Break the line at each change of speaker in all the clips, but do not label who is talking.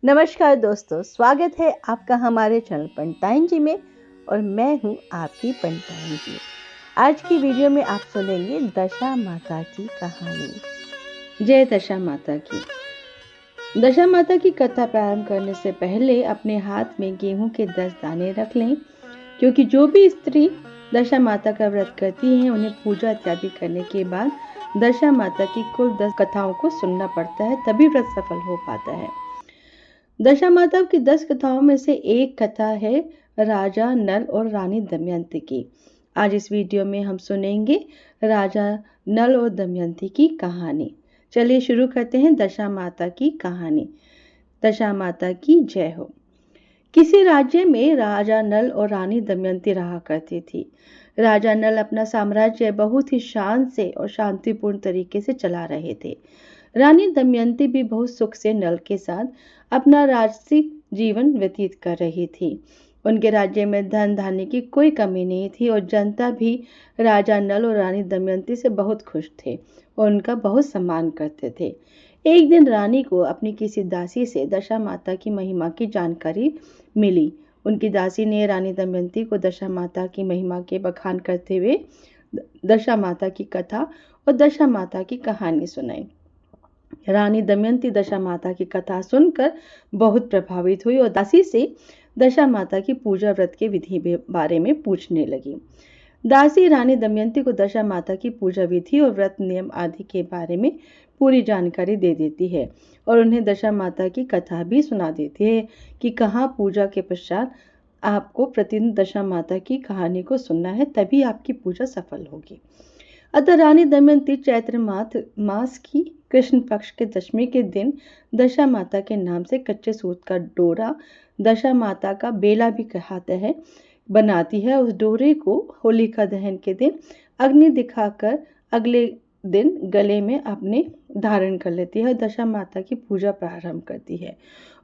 नमस्कार दोस्तों, स्वागत है आपका हमारे चैनल पंटाइन जी में और मैं हूं आपकी पंटाइन जी। आज की वीडियो में आप सुनेंगे दशा माता की कहानी। जय दशा माता की। दशा माता की कथा प्रारंभ करने से पहले अपने हाथ में गेहूं के 10 दाने रख लें, क्योंकि जो भी स्त्री दशा माता का व्रत करती हैं उन्हें पूजा इत्यादि करने के बाद दशा माता की कुल 10 कथाओं को सुनना पड़ता है, तभी व्रत सफल हो पाता है। दशा माता की 10 कथाओं में से एक कथा है राजा नल और रानी दमयंती की। आज इस वीडियो में हम सुनेंगे राजा नल और दमयंती की कहानी। चलिए शुरू करते हैं दशा माता की कहानी। दशा माता की जय हो। किसी राज्य में राजा नल और रानी दमयंती रहा करती थी। राजा नल अपना साम्राज्य बहुत ही शान से और शांतिपूर्ण तरीके से चला रहे थे। रानी दमयंती भी बहुत सुख से नल के साथ अपना राजसिक जीवन व्यतीत कर रही थी। उनके राज्य में धन धान्य की कोई कमी नहीं थी और जनता भी राजा नल और रानी दमयंती से बहुत खुश थे और उनका बहुत सम्मान करते थे। एक दिन रानी को अपनी किसी दासी से दशा माता की महिमा की जानकारी मिली। उनकी दासी ने रानी दमयंती को दशा माता की महिमा के बखान करते हुए दशा माता की कथा और दशा माता की कहानी सुनाई। रानी दमयंती दशा माता की कथा सुनकर बहुत प्रभावित हुई और दासी से दशा माता की पूजा व्रत के विधि बारे में पूछने लगी। दासी रानी दमयंती को दशा माता की पूजा विधि और व्रत नियम आदि के बारे में पूरी जानकारी दे देती है और उन्हें दशा माता की कथा भी सुना देती है कि कहाँ पूजा के पश्चात आपको प्रतिदिन दशा माता की कहानी को सुनना है, तभी आपकी पूजा सफल होगी। अतः रानी दमयंती चैत्र मास की कृष्ण पक्ष के दशमी के दिन दशा माता के नाम से कच्चे सूत का डोरा, दशा माता का बेला भी कहते हैं, बनाती है। उस डोरे को होलिका दहन के दिन अग्नि दिखाकर अगले दिन गले में अपने धारण कर लेती है और दशा माता की पूजा प्रारंभ करती है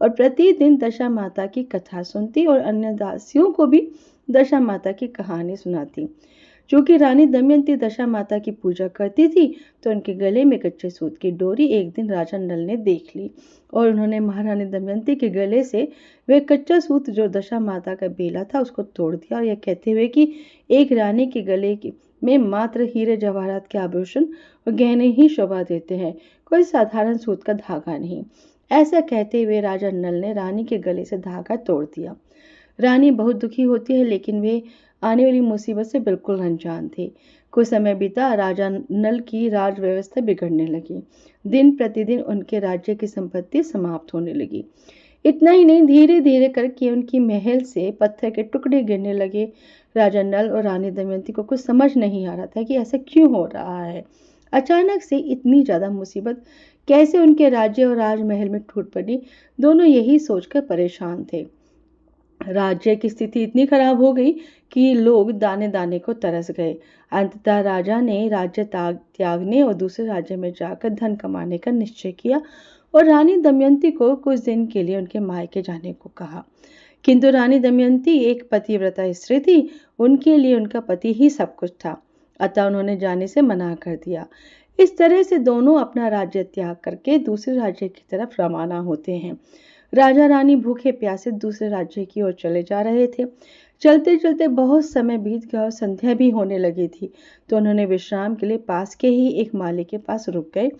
और प्रतिदिन दशा माता की कथा सुनती और अन्य दासियों को भी दशा माता की कहानी सुनाती। चूंकि रानी दमयंती दशा माता की पूजा करती थी तो उनके गले में कच्चे सूत की डोरी एक दिन राजा नल ने देख ली और उन्होंने महारानी दमयंती के गले से वह कच्चा सूत जो दशा माता का बेला था उसको तोड़ दिया और यह कहते हुए कि एक रानी के गले में मात्र हीरे जवाहरात के आभूषण और गहने ही शोभा देते हैं, कोई साधारण सूत का धागा नहीं। ऐसा कहते हुए राजा नल ने रानी के गले से धागा तोड़ दिया। रानी बहुत दुखी होती है, लेकिन वे आने वाली मुसीबत से बिल्कुल अनजान थे। कुछ समय बीता, राजा नल की राज व्यवस्था बिगड़ने लगी। दिन प्रतिदिन उनके राज्य की संपत्ति समाप्त होने लगी। इतना ही नहीं, धीरे धीरे करके उनकी महल से पत्थर के टुकड़े गिरने लगे। राजा नल और रानी दमयंती को कुछ समझ नहीं आ रहा था कि ऐसा क्यों हो रहा है। अचानक से इतनी ज्यादा मुसीबत कैसे उनके राज्य और राजमहल में टूट पड़ी, दोनों यही सोचकर परेशान थे। राज्य की स्थिति इतनी खराब हो गई कि लोग दाने दाने को तरस गए। अंततः राजा ने राज्य त्यागने और दूसरे राज्य में जाकर धन कमाने का निश्चय किया और रानी दमयंती को कुछ दिन के लिए उनके मायके जाने को कहा। किंतु रानी दमयंती एक पतिव्रता स्त्री थी, उनके लिए उनका पति ही सब कुछ था, अतः उन्होंने जाने से मना कर दिया। इस तरह से दोनों अपना राज्य त्याग करके दूसरे राज्य की तरफ रवाना होते हैं। राजा रानी भूखे प्यासे दूसरे राज्य की ओर चले जा रहे थे। चलते चलते बहुत समय बीत गया और संध्या भी होने लगी थी, तो उन्होंने विश्राम के लिए पास के ही एक माली के पास रुक गए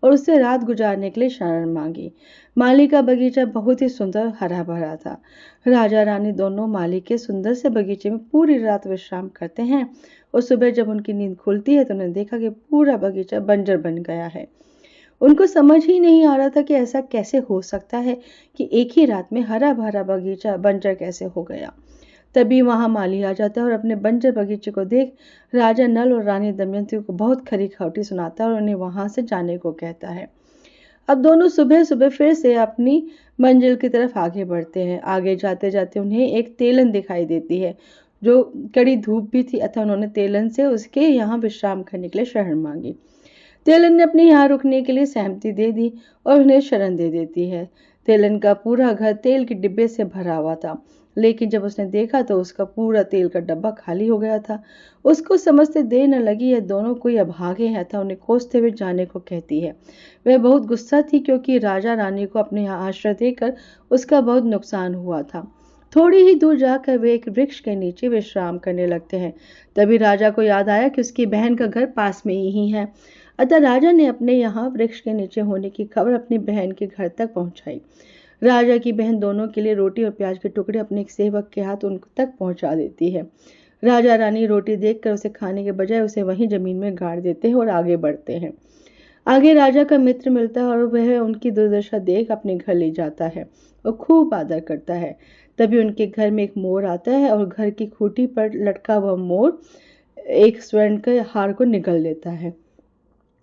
और उससे रात गुजारने के लिए शरण मांगी। माली का बगीचा बहुत ही सुंदर हरा भरा था। राजा रानी दोनों माली के सुंदर से बगीचे में पूरी रात विश्राम करते हैं और सुबह जब उनकी नींद खुलती है तो उन्होंने देखा कि पूरा बगीचा बंजर बन गया है। उनको समझ ही नहीं आ रहा था कि ऐसा कैसे हो सकता है कि एक ही रात में हरा भरा बगीचा बंजर कैसे हो गया। तभी वहां माली आ जाता है और अपने बंजर बगीचे को देख राजा नल और रानी दमयंती को बहुत खरी खौटी सुनाता है और उन्हें वहां से जाने को कहता है। अब दोनों सुबह सुबह फिर से अपनी मंजिल की तरफ आगे बढ़ते हैं। आगे जाते जाते उन्हें एक तेलन दिखाई देती है जो कड़ी धूप भी थी, अतः उन्होंने तेलन से उसके यहाँ विश्राम करने के लिए शरण मांगी। तेलन ने अपने यहाँ रुकने के लिए सहमति दे दी और उन्हें शरण दे देती है। तेलन का पूरा घर तेल के डिब्बे से भरा हुआ था, लेकिन जब उसने देखा तो उसका पूरा तेल का डब्बा खाली हो गया था। उसको समझते देर न लगी, यह दोनों कोई अभागे हैं, था उन्हें खोजते हुए जाने को कहती है। वह बहुत गुस्सा थी क्योंकि राजा रानी को अपने यहाँ आश्रय देकर उसका बहुत नुकसान हुआ था। थोड़ी ही दूर जाकर वे एक वृक्ष के नीचे विश्राम करने लगते हैं। तभी राजा को याद आया कि उसकी बहन का घर पास में ही है। अतः राजा ने अपने यहाँ वृक्ष के नीचे होने की खबर अपनी बहन के घर तक पहुंचाई। राजा की बहन दोनों के लिए रोटी और प्याज के टुकड़े अपने एक सेवक के हाथ उन तक पहुंचा देती है। राजा रानी रोटी देखकर उसे खाने के बजाय उसे वहीं जमीन में गाड़ देते हैं और आगे बढ़ते हैं। आगे राजा का मित्र मिलता है और वह उनकी दुर्दशा देख अपने घर ले जाता है और खूब आदर करता है। तभी उनके घर में एक मोर आता है और घर की खूंटी पर लटका हुआ मोर एक स्वर्ण के हार को निगल लेता है,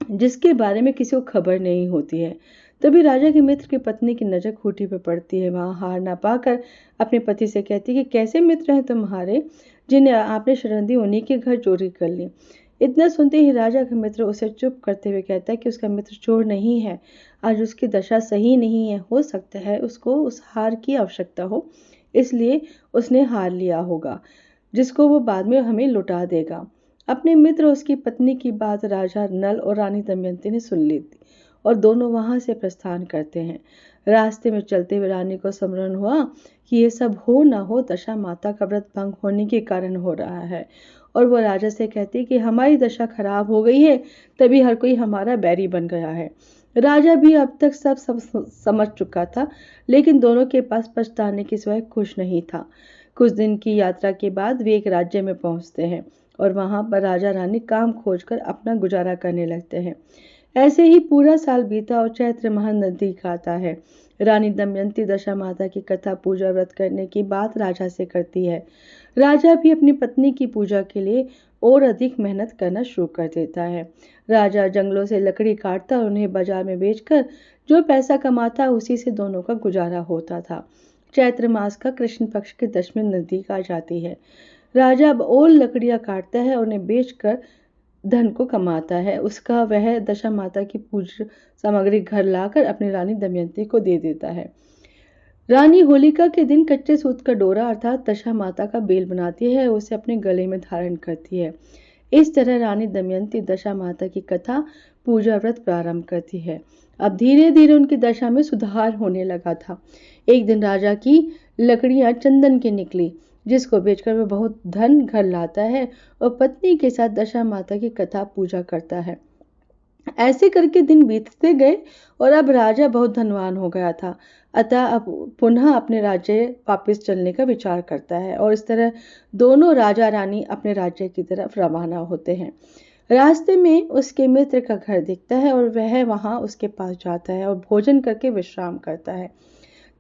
जिसके बारे में किसी को खबर नहीं होती है। तभी राजा के मित्र की पत्नी की नजर खूंटी पर पड़ती है। वहां हार ना पाकर अपने पति से कहती है कि कैसे मित्र हैं तुम्हारे जिन्हें आपने शरण दी, उन्हीं के घर चोरी कर ली। इतना सुनते ही राजा का मित्र उसे चुप करते हुए कहता है कि उसका मित्र चोर नहीं है, आज उसकी दशा सही नहीं है, हो सकता है उसको उस हार की आवश्यकता हो, इसलिए उसने हार लिया होगा, जिसको वो बाद में हमें लौटा देगा। अपने मित्र और उसकी पत्नी की बात राजा नल और रानी दमयंती ने सुन ली थी और दोनों वहां से प्रस्थान करते हैं। रास्ते में चलते हुए रानी को स्मरण हुआ कि ये सब हो न हो दशा माता का व्रत भंग होने के कारण हो रहा है, और वो राजा से कहती कि हमारी दशा खराब हो गई है, तभी हर कोई हमारा बैरी बन गया है। राजा भी अब तक सब समझ चुका था, लेकिन दोनों के पास पछताने की सिवाय कुछ नहीं था। कुछ दिन की यात्रा के बाद वे एक राज्य में पहुंचते हैं और वहां पर राजा रानी काम खोजकर अपना गुजारा करने लगते हैं। ऐसे ही पूरा साल बीता और चैत्र माह नजदीक आता है। रानी दमयंती दशा माता की कथा पूजा व्रत करने की बात राजा से करती है। राजा भी अपनी पत्नी की पूजा के लिए और अधिक मेहनत करना शुरू कर देता है। राजा जंगलों से लकड़ी काटता और उन्हें बाजार में बेचकर जो पैसा कमाता उसी से दोनों का गुजारा होता था। चैत्र मास का कृष्ण पक्ष की दशमी नजदीक आ जाती है। राजा अब और लकड़ियां काटता है और उन्हें बेचकर धन को कमाता है। उसका वह दशा माता की पूजा सामग्री घर लाकर अपनी रानी दमयंती को दे देता है। रानी होलिका के दिन कच्चे सूत का डोरा अर्थात दशा माता का बेल बनाती है और उसे अपने गले में धारण करती है। इस तरह रानी दमयंती दशा माता की कथा पूजा व्रत प्रारंभ करती है। अब धीरे धीरे उनकी दशा में सुधार होने लगा था। एक दिन राजा की लकड़ियां चंदन की निकली, जिसको बेचकर वह बहुत धन घर लाता है और पत्नी के साथ दशा माता की कथा पूजा करता है। ऐसे करके दिन बीतते गए और अब राजा बहुत धनवान हो गया था। अतः अब पुनः अपने राज्य वापस चलने का विचार करता है और इस तरह दोनों राजा रानी अपने राज्य की तरफ रवाना होते हैं। रास्ते में उसके मित्र का घर दिखता है और वह वहां उसके पास जाता है और भोजन करके विश्राम करता है।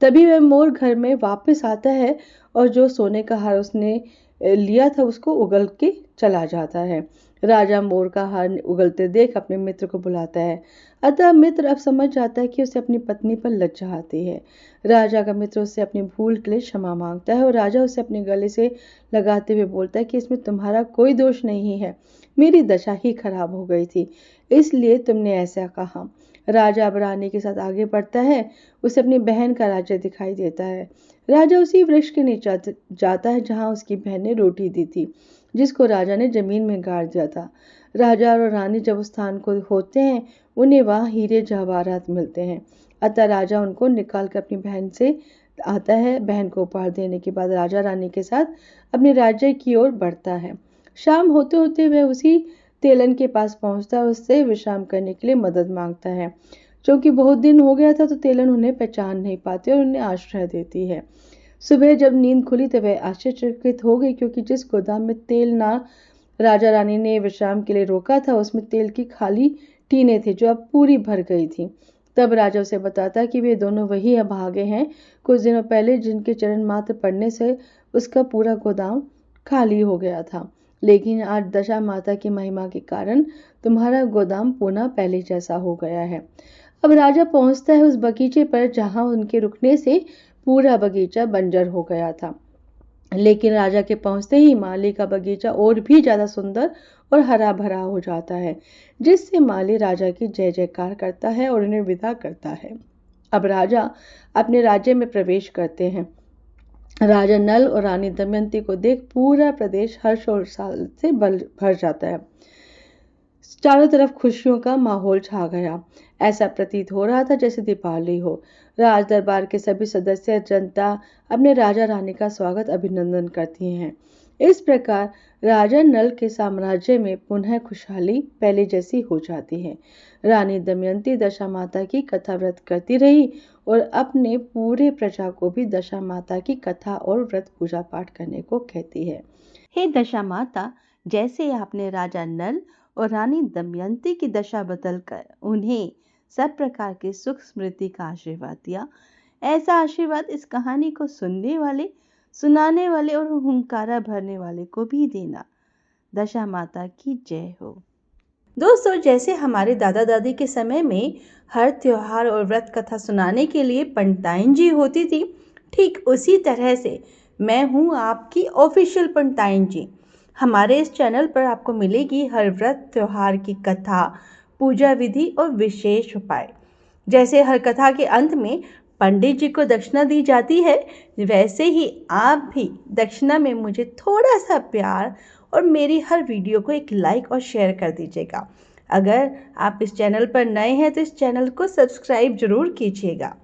तभी वह मोर घर में वापस आता है और जो सोने का हार उसने लिया था उसको उगल के चला जाता है। राजा मोर का हार उगलते देख अपने मित्र को बुलाता है। अतः मित्र अब समझ जाता है कि उसे अपनी पत्नी पर लज्जा आती है। राजा का मित्र उससे अपनी भूल के लिए क्षमा मांगता है और राजा उसे अपने गले से लगाते हुए बोलता है कि इसमें तुम्हारा कोई दोष नहीं है, मेरी दशा ही खराब हो गई थी, इसलिए तुमने ऐसा कहा। राजा अब रानी के साथ आगे बढ़ता है। उसे अपनी बहन का राज्य दिखाई देता है। राजा उसी वृक्ष के नीचे जाता है जहां उसकी बहन ने रोटी दी थी, जिसको राजा ने जमीन में गाड़ दिया था। राजा और रानी जब उस स्थान को होते हैं, उन्हें वहां हीरे जवाहरात मिलते हैं। अतः राजा उनको निकाल कर अपनी बहन से आता है। बहन को उपहार देने के बाद राजा रानी के साथ अपने राज्य की ओर बढ़ता है। शाम होते होते वह उसी तेलन के पास पहुंचता है, उससे विश्राम करने के लिए मदद मांगता है। क्योंकि बहुत दिन हो गया था तो तेलन उन्हें पहचान नहीं पाती और उन्हें आश्रय देती है। सुबह जब नींद खुली तो वह आश्चर्यचकित हो गई, क्योंकि जिस गोदाम में तेल ना राजा रानी ने विश्राम के लिए रोका था उसमें तेल की खाली टीनें थी जो अब पूरी भर गई थी। तब राजा उसे बताता कि वे दोनों वही अभागे हैं कुछ दिनों पहले जिनके चरण मात्र पड़ने से उसका पूरा गोदाम खाली हो गया था, लेकिन आज दशा माता की महिमा के कारण तुम्हारा गोदाम पुनः पहले जैसा हो गया है। अब राजा पहुंचता है उस बगीचे पर जहां उनके रुकने से पूरा बगीचा बंजर हो गया था। लेकिन राजा के पहुंचते ही माली का बगीचा और भी ज्यादा सुंदर और हरा भरा हो जाता है, जिससे माली राजा की जय जयकार करता है और उन्हें विदा करता है। अब राजा अपने राज्य में प्रवेश करते हैं। राजा नल और रानी दमयंती को देख पूरा प्रदेश हर्ष और उत्साह से भर जाता है। चारों तरफ खुशियों का माहौल छा गया। ऐसा प्रतीत हो रहा था जैसे दीपावली हो। राज दरबार के सभी सदस्य जनता अपने राजा रानी का स्वागत अभिनंदन करती हैं। इस प्रकार राजा नल के साम्राज्य में पुनः खुशहाली पहले जैसी हो जाती है। रानी दमयंती दशा माता की कथा व्रत करती रही और अपने पूरे प्रजा को भी दशा माता की कथा और व्रत पूजा पाठ करने को कहती है। हे दशा माता, जैसे आपने राजा नल और रानी दमयंती की दशा बदलकर उन्हें सब प्रकार के सुख समृद्धि का आशीर्वाद दिया, ऐसा आशीर्वाद इस कहानी को सुनने वाले, सुनाने वाले और हुंकारा भरने वाले को भी देना। दशा माता की जय हो। दोस्तों, जैसे हमारे दादा दादी के समय में हर त्योहार और व्रत कथा सुनाने के लिए पंडिताइन जी होती थी, ठीक उसी तरह से मैं हूँ आपकी ऑफिशियल पंडिताइन जी। हमारे इस चैनल पर आपको मिलेगी हर व्रत त्योहार की कथा, पूजा विधि और विशेष उपाय। जैसे हर कथा के अंत में पंडित जी को दक्षिणा दी जाती है, वैसे ही आप भी दक्षिणा में मुझे थोड़ा सा प्यार और मेरी हर वीडियो को एक लाइक और शेयर कर दीजिएगा। अगर आप इस चैनल पर नए हैं तो इस चैनल को सब्सक्राइब जरूर कीजिएगा।